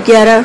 11।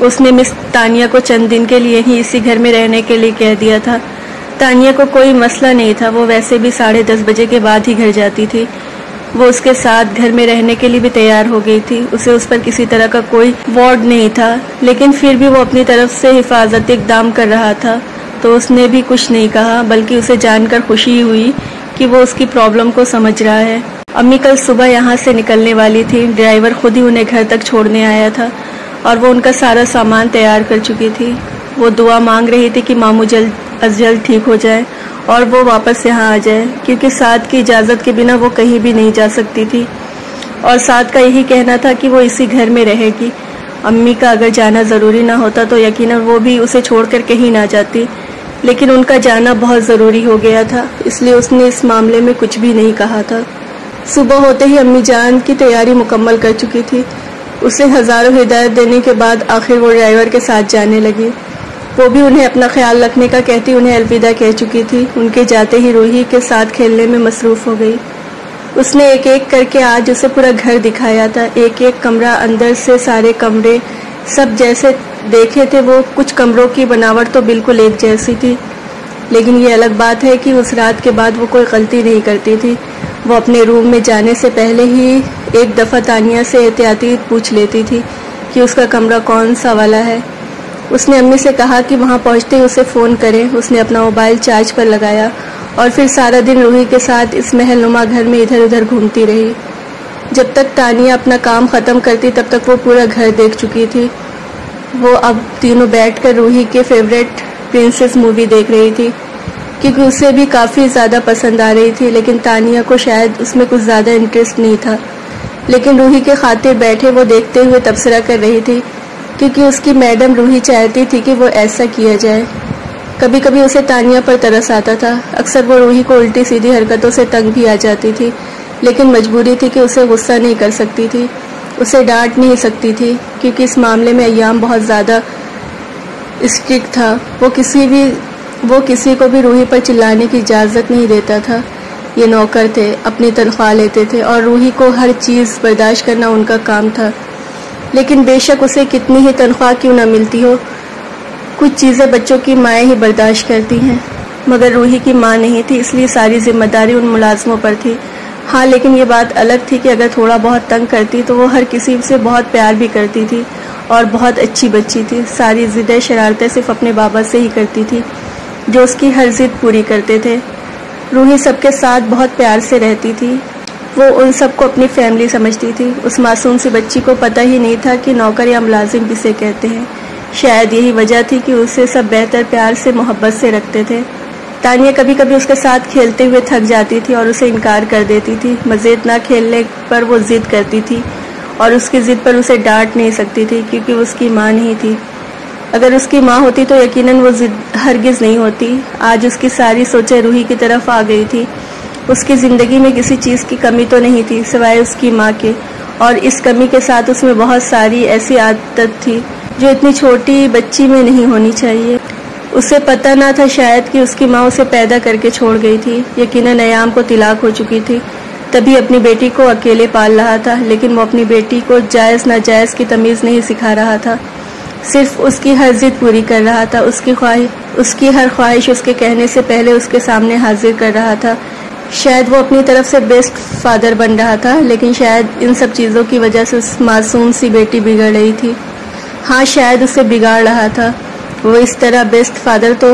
اس نے مس تانیہ کو چند دن کے لیے ہی اسی گھر میں رہنے کے لیے کہہ دیا تھا۔ تانیہ کو کوئی مسئلہ نہیں تھا، وہ ویسے بھی 10:30 بجے کے بعد ہی گھر جاتی تھی۔ وہ اس کے ساتھ گھر میں رہنے کے لیے بھی تیار ہو گئی تھی، اسے اس پر کسی طرح کا کوئی وارڈ نہیں تھا، لیکن پھر بھی وہ اپنی طرف سے حفاظتی اقدام کر رہا تھا، تو اس نے بھی کچھ نہیں کہا، بلکہ اسے جان کر خوشی ہوئی کہ وہ اس کی پرابلم کو سمجھ رہا ہے۔ امی کل صبح یہاں سے نکلنے والی تھی، ڈرائیور خود ہی انہیں گھر تک چھوڑنے آیا تھا اور وہ ان کا سارا سامان تیار کر چکی تھی۔ وہ دعا مانگ رہی تھی کہ ماموں جلد از جلد ٹھیک ہو جائے اور وہ واپس یہاں آ جائے، کیونکہ سعد کی اجازت کے بنا وہ کہیں بھی نہیں جا سکتی تھی، اور سعد کا یہی کہنا تھا کہ وہ اسی گھر میں رہے گی۔ امی کا اگر جانا ضروری نہ ہوتا تو یقیناً وہ بھی اسے چھوڑ کر کہیں نہ جاتی، لیکن ان کا جانا بہت ضروری ہو گیا تھا، اس لیے اس نے اس معاملے میں کچھ بھی نہیں کہا تھا۔ صبح ہوتے ہی امی جان کی تیاری مکمل کر چکی تھی، اسے ہزاروں ہدایت دینے کے بعد آخر وہ ڈرائیور کے ساتھ جانے لگی۔ وہ بھی انہیں اپنا خیال رکھنے کا کہتی انہیں الوداع کہہ چکی تھی۔ ان کے جاتے ہی روحی کے ساتھ کھیلنے میں مصروف ہو گئی۔ اس نے ایک ایک کر کے آج اسے پورا گھر دکھایا تھا، ایک ایک کمرہ، اندر سے سارے کمرے، سب جیسے دیکھے تھے وہ۔ کچھ کمروں کی بناوٹ تو بالکل ایک جیسی تھی، لیکن یہ الگ بات ہے کہ اس رات کے بعد وہ کوئی غلطی نہیں کرتی تھی۔ وہ اپنے روم میں جانے سے پہلے ہی ایک دفعہ تانیہ سے احتیاطی پوچھ لیتی تھی کہ اس کا کمرہ کون سا والا ہے۔ اس نے امی سے کہا کہ وہاں پہنچتے ہی اسے فون کریں۔ اس نے اپنا موبائل چارج پر لگایا اور پھر سارا دن روحی کے ساتھ اس محل نما گھر میں ادھر ادھر گھومتی رہی۔ جب تک تانیہ اپنا کام ختم کرتی تب تک وہ پورا گھر دیکھ چکی تھی۔ وہ اب تینوں بیٹھ کر روحی کے فیوریٹ پرنسس مووی دیکھ رہی تھی، کیونکہ اسے بھی کافی زیادہ پسند آ رہی تھی، لیکن تانیہ کو شاید اس میں کچھ زیادہ انٹرسٹ نہیں تھا، لیکن روحی کے خاطر بیٹھے وہ دیکھتے ہوئے تبصرہ کر رہی تھی، کیونکہ اس کی میڈم روحی چاہتی تھی کہ وہ ایسا کیا جائے۔ کبھی کبھی اسے تانیہ پر ترس آتا تھا، اکثر وہ روحی کو الٹی سیدھی حرکتوں سے تنگ بھی آ جاتی تھی، لیکن مجبوری تھی کہ اسے غصہ نہیں کر سکتی تھی، اسے ڈانٹ نہیں سکتی تھی، کیونکہ اس معاملے میں ایام بہت زیادہ اسٹرکٹ تھا۔ وہ کسی کو بھی روحی پر چلانے کی اجازت نہیں دیتا تھا۔ یہ نوکر تھے، اپنی تنخواہ لیتے تھے اور روحی کو ہر چیز برداشت کرنا ان کا کام تھا، لیکن بے شک اسے کتنی ہی تنخواہ کیوں نہ ملتی ہو، کچھ چیزیں بچوں کی مائیں ہی برداشت کرتی ہیں، مگر روحی کی ماں نہیں تھی، اس لیے ساری ذمہ داری ان ملازموں پر تھی۔ ہاں، لیکن یہ بات الگ تھی کہ اگر تھوڑا بہت تنگ کرتی تو وہ ہر کسی سے بہت پیار بھی کرتی تھی اور بہت اچھی بچی تھی۔ ساری ضدیں شرارتیں صرف اپنے بابا سے ہی کرتی تھی، جو اس کی ہر ضد پوری کرتے تھے۔ روحی سب کے ساتھ بہت پیار سے رہتی تھی، وہ ان سب کو اپنی فیملی سمجھتی تھی۔ اس معصوم سی بچی کو پتہ ہی نہیں تھا کہ نوکر یا ملازم کسے کہتے ہیں، شاید یہی وجہ تھی کہ اسے سب بہتر پیار سے محبت سے رکھتے تھے۔ تانیہ کبھی کبھی اس کے ساتھ کھیلتے ہوئے تھک جاتی تھی اور اسے انکار کر دیتی تھی، مزید نہ کھیلنے پر وہ ضد کرتی تھی اور اس کی ضد پر اسے ڈانٹ نہیں سکتی تھی، کیونکہ اس کی ماں نہیں تھی۔ اگر اس کی ماں ہوتی تو یقیناً وہ ضد ہرگز نہیں ہوتی۔ آج اس کی ساری سوچیں روحی کی طرف آ گئی تھی۔ اس کی زندگی میں کسی چیز کی کمی تو نہیں تھی سوائے اس کی ماں کے، اور اس کمی کے ساتھ اس میں بہت ساری ایسی عادت تھی جو اتنی چھوٹی بچی میں نہیں ہونی چاہیے۔ اسے پتہ نہ تھا شاید کہ اس کی ماں اسے پیدا کر کے چھوڑ گئی تھی۔ یقیناً ایام کو طلاق ہو چکی تھی، تبھی اپنی بیٹی کو اکیلے پال رہا تھا، لیکن وہ اپنی بیٹی کو جائز ناجائز کی تمیز نہیں سکھا رہا تھا، صرف اس کی ہر ضد پوری کر رہا تھا، اس کی ہر خواہش اس کے کہنے سے پہلے اس کے سامنے حاضر کر رہا تھا۔ شاید وہ اپنی طرف سے بیسٹ فادر بن رہا تھا، لیکن شاید ان سب چیزوں کی وجہ سے اس معصوم سی بیٹی بگڑ رہی تھی۔ ہاں، شاید اسے بگاڑ رہا تھا، وہ اس طرح بیسٹ فادر تو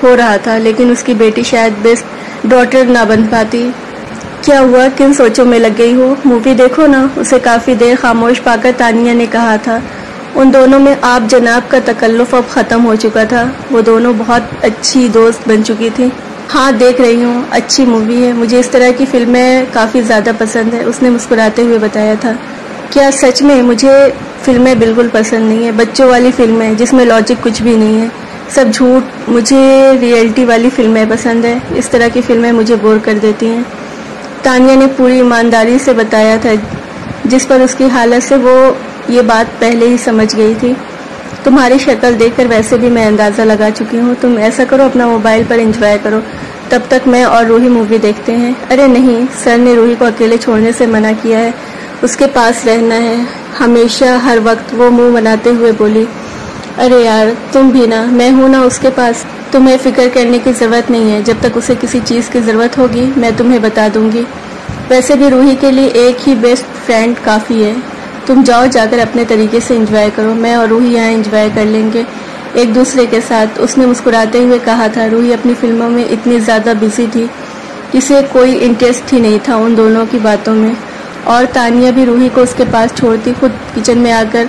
ہو رہا تھا، لیکن اس کی بیٹی شاید بیسٹ ڈاٹر نہ بن پاتی۔ کیا ہوا، کن سوچوں میں لگ گئی ہو؟ مووی دیکھو نا، اسے کافی دیر خاموش پا کر تانیہ نے کہا تھا۔ ان دونوں میں آپ جناب کا تکلف اب ختم ہو چکا تھا، وہ دونوں بہت اچھی دوست بن چکی تھی۔ ہاں، دیکھ رہی ہوں، اچھی مووی ہے، مجھے اس طرح کی فلمیں کافی زیادہ پسند ہے، اس نے مسکراتے ہوئے بتایا تھا۔ کیا سچ میں؟ مجھے فلمیں بالکل پسند نہیں ہیں، بچوں والی فلمیں جس میں لاجک کچھ بھی نہیں ہے، سب جھوٹ۔ مجھے ریئلٹی والی فلمیں پسند ہیں، اس طرح کی فلمیں مجھے بور کر دیتی ہیں، تانیہ نے پوری ایمانداری سے بتایا تھا، جس پر اس کی حالت سے وہ یہ بات پہلے ہی سمجھ گئی تھی۔ تمہاری شکل دیکھ کر ویسے بھی میں اندازہ لگا چکی ہوں، تم ایسا کرو، اپنا موبائل پر انجوائے کرو، تب تک میں اور روحی مووی دیکھتے ہیں۔ ارے نہیں، سر نے روحی کو اکیلے چھوڑنے سے منع کیا ہے، اس کے پاس رہنا ہے ہمیشہ ہر وقت، وہ منہ بناتے ہوئے بولی۔ ارے یار تم بھی نا، میں ہوں نا اس کے پاس، تمہیں فکر کرنے کی ضرورت نہیں ہے، جب تک اسے کسی چیز کی ضرورت ہوگی میں تمہیں بتا دوں گی۔ ویسے بھی روحی کے لیے ایک ہی بیسٹ فرینڈ کافی ہے، تم جاؤ جا کر اپنے طریقے سے انجوائے کرو، میں اور روحی یہاں انجوائے کر لیں گے ایک دوسرے کے ساتھ، اس نے مسکراتے ہوئے کہا تھا۔ روحی اپنی فلموں میں اتنی زیادہ بزی تھی، اسے کوئی انٹرسٹ ہی نہیں تھا ان دونوں کی باتوں میں، اور تانیہ بھی روحی کو اس کے پاس چھوڑتی خود کچن میں آ کر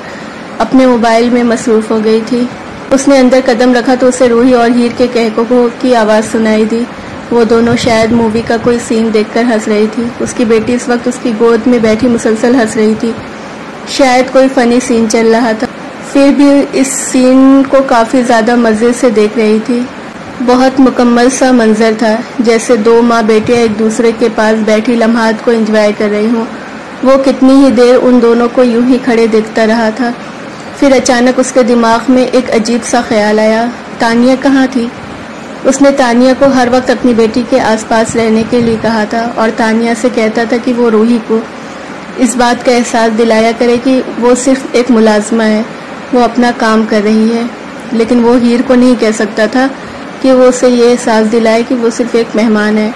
اپنے موبائل میں مصروف ہو گئی تھی۔ اس نے اندر قدم رکھا تو اسے روحی اور ہیر کے کہکوں کی آواز سنائی دی، وہ دونوں شاید مووی کا کوئی سین دیکھ کر ہنس رہی تھی۔ اس کی بیٹی اس وقت اس کی گود میں بیٹھی مسلسل ہنس رہی تھی، شاید کوئی فنی سین چل رہا تھا، پھر بھی اس سین کو کافی زیادہ مزے سے دیکھ رہی تھی۔ بہت مکمل سا منظر تھا، جیسے دو ماں بیٹیاں ایک دوسرے کے پاس بیٹھی لمحات کو انجوائے کر رہی ہوں۔ وہ کتنی ہی دیر ان دونوں کو یوں ہی کھڑے دیکھتا رہا تھا، پھر اچانک اس کے دماغ میں ایک عجیب سا خیال آیا، تانیہ کہاں تھی؟ اس نے تانیہ کو ہر وقت اپنی بیٹی کے آس پاس رہنے کے لیے کہا تھا، اور تانیہ سے کہتا تھا کہ وہ روحی کو اس بات کا احساس دلایا کرے کہ وہ صرف ایک ملازمہ ہے، وہ اپنا کام کر رہی ہے، لیکن وہ ہیر کو نہیں کہہ سکتا تھا کہ وہ اسے یہ احساس دلائے کہ وہ صرف ایک مہمان ہے۔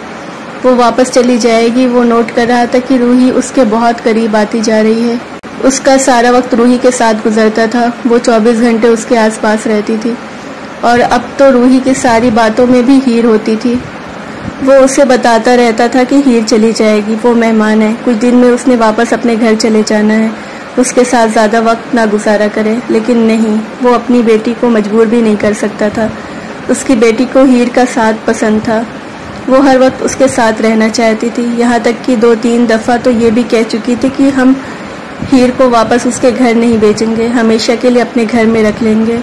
وہ واپس چلی جائے گی، وہ نوٹ کر رہا تھا کہ روحی اس کے بہت قریب آتی جا رہی ہے، اس کا سارا وقت روحی کے ساتھ گزرتا تھا، وہ 24 گھنٹے اس کے آس پاس رہتی تھی، اور اب تو روحی کی ساری باتوں میں بھی ہیر ہوتی تھی۔ وہ اسے بتاتا رہتا تھا کہ ہیر چلی جائے گی، وہ مہمان ہے، کچھ دن میں اس نے واپس اپنے گھر چلے جانا ہے، اس کے ساتھ زیادہ وقت نہ گزارا کرے، لیکن نہیں، وہ اپنی بیٹی کو مجبور بھی نہیں کر سکتا تھا۔ اس کی بیٹی کو ہیر کا ساتھ پسند تھا، وہ ہر وقت اس کے ساتھ رہنا چاہتی تھی، یہاں تک کہ 2-3 دفعہ تو یہ بھی کہہ چکی تھی کہ ہم ہیر کو واپس اس کے گھر نہیں بھیجیں گے، ہمیشہ کے لیے اپنے گھر میں رکھ لیں گے۔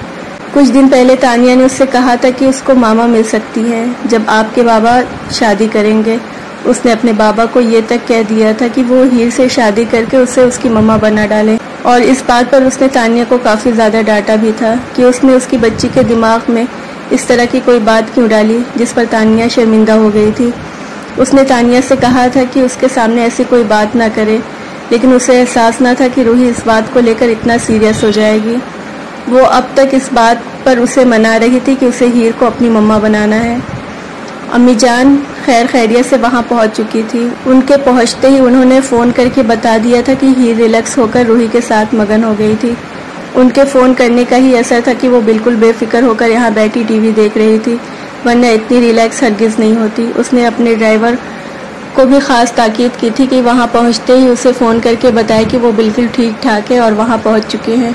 کچھ دن پہلے تانیہ نے اس سے کہا تھا کہ اس کو ماما مل سکتی ہے جب آپ کے بابا شادی کریں گے۔ اس نے اپنے بابا کو یہ تک کہہ دیا تھا کہ وہ ہیر سے شادی کر کے اسے اس کی ماما بنا ڈالے، اور اس بات پر اس نے تانیہ کو کافی زیادہ ڈانٹا بھی تھا کہ اس نے اس کی بچی کے دماغ میں اس طرح کی کوئی بات کیوں ڈالی، جس پر تانیہ شرمندہ ہو گئی تھی۔ اس نے تانیہ سے کہا تھا کہ اس کے سامنے ایسی کوئی بات نہ کرے، لیکن اسے احساس نہ تھا کہ روحی اس بات کو لے کر اتنا سیریس ہو جائے گی۔ وہ اب تک اس بات پر اسے منا رہی تھی کہ اسے ہیر کو اپنی مما بنانا ہے۔ امی جان خیر خیریت سے وہاں پہنچ چکی تھی، ان کے پہنچتے ہی انہوں نے فون کر کے بتا دیا تھا کہ ہیر ریلیکس ہو کر روحی کے ساتھ مگن ہو گئی تھی۔ ان کے فون کرنے کا ہی اثر تھا کہ وہ بالکل بے فکر ہو کر یہاں بیٹھی ٹی وی دیکھ رہی تھی، ورنہ اتنی ریلیکس ہرگز نہیں ہوتی۔ اس نے اپنے ڈرائیور کو بھی خاص تاکید کی تھی کہ وہاں پہنچتے ہی اسے فون کر کے بتائے کہ وہ بالکل ٹھیک ٹھاک ہے اور وہاں پہنچ چکے ہیں۔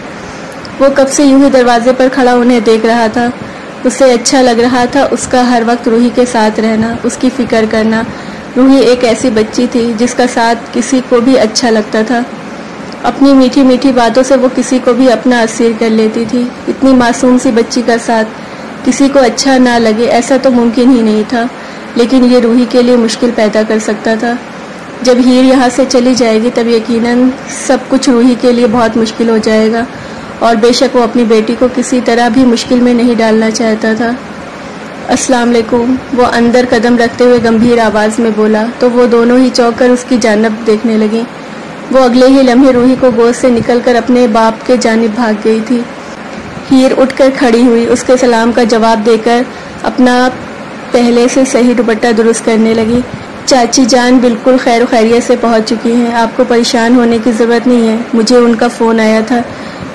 وہ کب سے یوں ہی دروازے پر کھڑا انہیں دیکھ رہا تھا، اسے اچھا لگ رہا تھا اس کا ہر وقت روحی کے ساتھ رہنا، اس کی فکر کرنا۔ روحی ایک ایسی بچی تھی جس کا ساتھ کسی کو بھی اچھا لگتا تھا، اپنی میٹھی میٹھی باتوں سے وہ کسی کو بھی اپنا اسیر کر لیتی تھی۔ اتنی معصوم سی بچی کا ساتھ کسی کو اچھا نہ لگے ایسا تو ممکن ہی نہیں تھا، لیکن یہ روحی کے لیے مشکل پیدا کر سکتا تھا۔ جب ہیر یہاں سے چلی جائے گی تب یقیناً سب کچھ روحی کے لیے بہت مشکل ہو جائے گا، اور بے شک وہ اپنی بیٹی کو کسی طرح بھی مشکل میں نہیں ڈالنا چاہتا تھا۔ السلام علیکم، وہ اندر قدم رکھتے ہوئے گمبھیر آواز میں بولا تو وہ دونوں ہی چونک کر اس کی جانب دیکھنے لگیں۔ وہ اگلے ہی لمحے روحی کو گود سے نکل کر اپنے باپ کے جانب بھاگ گئی تھی۔ ہیر اٹھ کر کھڑی ہوئی، اس کے سلام کا جواب دے کر اپنا پہلے سے صحیح دوپٹہ درست کرنے لگی۔ چاچی جان بالکل خیر و خیریت سے پہنچ چکی ہیں، آپ کو پریشان ہونے کی ضرورت نہیں ہے، مجھے ان کا فون آیا تھا،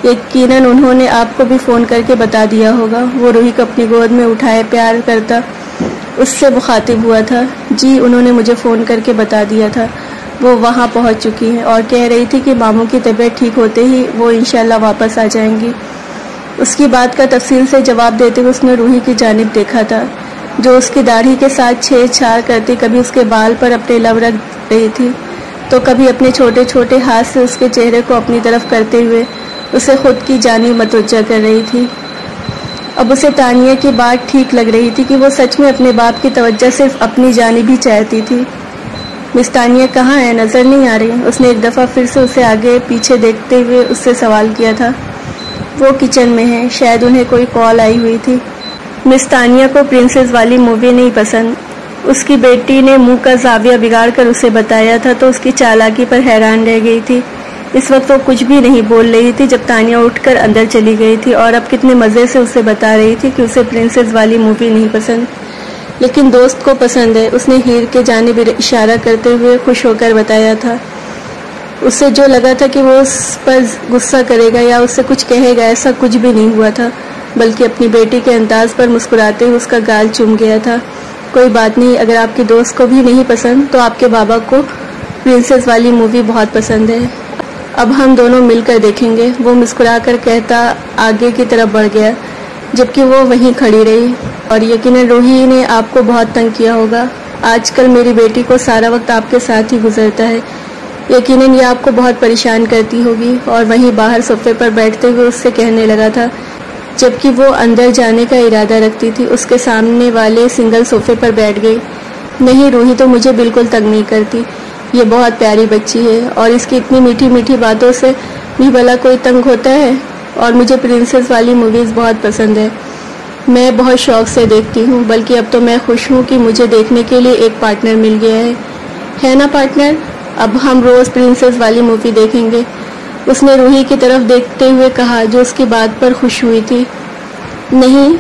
یقیناً انہوں نے آپ کو بھی فون کر کے بتا دیا ہوگا۔ وہ روحی کو اپنی گود میں اٹھائے پیار کرتا اس سے مخاطب ہوا تھا۔ جی انہوں نے مجھے فون کر کے بتا دیا تھا، وہ وہاں پہنچ چکی ہیں اور کہہ رہی تھی کہ ماموں کی طبیعت ٹھیک ہوتے ہی وہ انشاءاللہ واپس آ جائیں گی۔ اس کی بات کا تفصیل سے جواب دیتے ہوئے اس نے روحی کی جانب دیکھا تھا جو اس کی داڑھی کے ساتھ چھیڑ چھاڑ کرتی کبھی اس کے بال پر اپنے لب رکھ رہی تھی تو کبھی اپنے چھوٹے چھوٹے ہاتھ سے اس کے چہرے کو اپنی طرف کرتے ہوئے اسے خود کی جانب متوجہ کر رہی تھی۔ اب اسے تانیہ کی بات ٹھیک لگ رہی تھی کہ وہ سچ میں اپنے باپ کی توجہ صرف اپنی جانب ہی چاہتی تھی۔ مس تانیہ کہاں ہے، نظر نہیں آ رہی؟ اس نے ایک دفعہ پھر سے اسے آگے پیچھے دیکھتے ہوئے اس سے سوال کیا تھا۔ وہ کچن میں ہے، شاید انہیں کوئی کال آئی ہوئی تھی۔ مس تانیہ کو پرنسس والی مووی نہیں پسند، اس کی بیٹی نے منہ کا زاویہ بگاڑ کر اسے بتایا تھا تو اس کی چالاکی پر حیران رہ گئی تھی۔ اس وقت وہ کچھ بھی نہیں بول رہی تھی جب تانیہ اٹھ کر اندر چلی گئی تھی اور اب کتنے مزے سے اسے بتا رہی تھی کہ اسے پرنسس والی مووی نہیں پسند لیکن دوست کو پسند ہے۔ اس نے ہیر کے جانب اشارہ کرتے ہوئے خوش ہو کر بتایا تھا۔ اسے جو لگا تھا کہ وہ اس پر غصہ کرے گا یا اس سے کچھ کہے گا، ایسا کچھ بھی نہیں ہوا تھا، بلکہ اپنی بیٹی کے انداز پر مسکراتے ہوئے اس کا گال چوم گیا تھا۔ کوئی بات نہیں، اگر آپ کی دوست کو بھی نہیں پسند تو آپ کے بابا کو پرنسس والی مووی بہت پسند ہے، اب ہم دونوں مل کر دیکھیں گے، وہ مسکرا کر کہتا آگے کی طرف بڑھ گیا، جبکہ وہ وہیں کھڑی رہی۔ اور یقیناً روحی نے آپ کو بہت تنگ کیا ہوگا، آج کل میری بیٹی کو سارا وقت آپ کے ساتھ ہی گزرتا ہے، یقیناً یہ آپ کو بہت پریشان کرتی ہوگی۔ اور وہیں باہر صوفے پر بیٹھتے ہوئے اس سے کہنے لگا تھا، جبکہ وہ اندر جانے کا ارادہ رکھتی تھی، اس کے سامنے والے سنگل صوفے پر بیٹھ گئی۔ نہیں، روحی تو مجھے بالکل تنگ نہیں کرتی، یہ بہت پیاری بچی ہے اور اس کی اتنی میٹھی میٹھی باتوں سے بھی بھلا کوئی تنگ ہوتا ہے، اور مجھے پرنسس والی موویز بہت پسند ہے، میں بہت شوق سے دیکھتی ہوں، بلکہ اب تو میں خوش ہوں کہ مجھے دیکھنے کے لیے ایک پارٹنر مل گیا ہے نا پارٹنر؟ اب ہم روز پرنسس والی مووی دیکھیں گے، اس نے روحی کی طرف دیکھتے ہوئے کہا جو اس کی بات پر خوش ہوئی تھی۔ نہیں،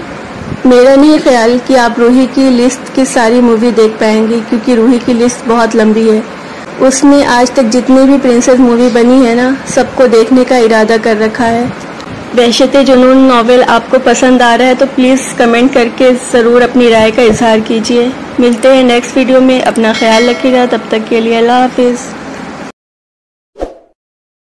میرا نہیں خیال کہ آپ روحی کی لسٹ کی ساری مووی دیکھ پائیں گی، کیونکہ روحی کی لسٹ بہت لمبی ہے، اس نے آج تک جتنی بھی پرنسس مووی بنی ہے نا، سب کو دیکھنے کا ارادہ کر رکھا ہے۔ وحشت جنون ناول آپ کو پسند آ رہا ہے تو پلیز کمنٹ کر کے ضرور اپنی رائے کا اظہار کیجیے۔ ملتے ہیں نیکسٹ ویڈیو میں، اپنا خیال رکھیے گا، تب تک کے لیے اللہ حافظ۔